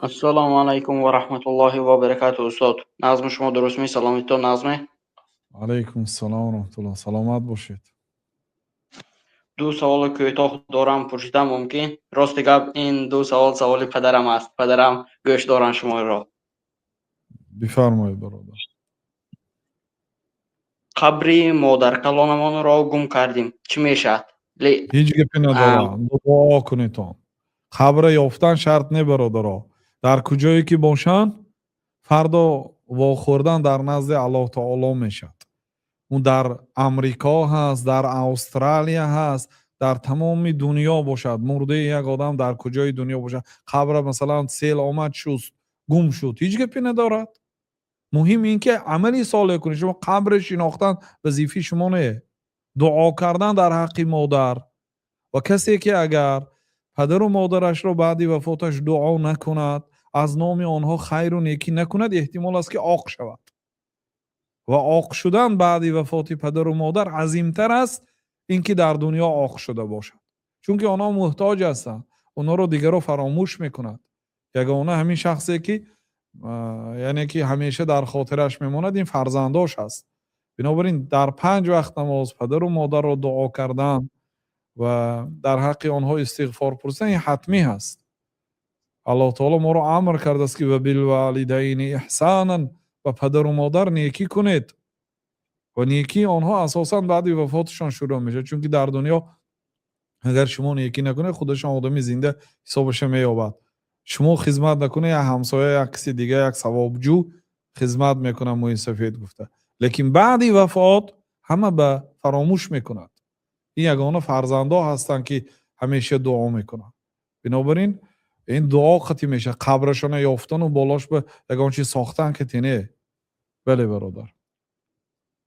Assalomu alaykum va rahmatullohi va barakatuh ustod. Nazmi shuma durustmi? Salomatton nazmi? Alaykum assalom va rahmatulloh. Salomat bo'lishing. Du savol ko'toq دارم پرسیدم ممکن؟ راست گپ این دو سوال پدرم است. پدرم گوش دارن شما را. بفرمایید برادر. قبری مادر کلانمان را گم کردیم. چی میشد؟ هیچ گپی نداره. دعا کنید تو. خبر یافتن شرط نه برادرها. در کجایی که باشن فردا واخوردن در نزد الله تعالی میشد. اون در امریکا هست، در استرالیا هست، در تمام دنیا باشد. مرده یک آدم در کجای دنیا باشد، خبر مثلا سیل آمد شد، گم شد، هیچ گپی ندارد. مهم این که عملی صالح کنید. شما قبر شناختن وظیفه شما نه. دعا کردن در حق مادر و کسی که اگر پدر و مادرش را بعد وفاتش دعا نکند، از نام آنها خیر و نیکی نکند، احتمال است که عاق شود. و عاق شدن بعد وفات پدر و مادر عظیمتر است اینکه در دنیا عاق شده باشد. چون که آنها محتاج هستند. آنها رو دیگر رو فراموش میکند. یگانه همین شخصی که یعنی که همیشه در خاطرش میماند این فرزنداش هست. بنابراین در 5 وقت نماز پدر و مادر را دعا کردن و در حق آنها استغفار پرسیدن این حتمی هست. الله تعالی ما را امر کرده است که و بالوالدین احسانا، و پدر و مادر نیکی کنید. و نیکی آنها اساسا بعد وفاتشان شروع میشه. چون که در دنیا اگر شما نیکی نکنه خودشان آدمی زنده حسابش مییابد. شما خدمت نکنه یا همسایه یا کسی دیگه یک ثوابجو خدمت میکنه. موی سفید گفته. لیکن بعد وفات همه به فراموش میکند. این یگانه فرزندا هستند که همیشه دعا میکنن. بنابراین این دعا خطی میشه. قبرشان یافتن و بالاش به یگان چیز ساختن که تینه. بله برادر.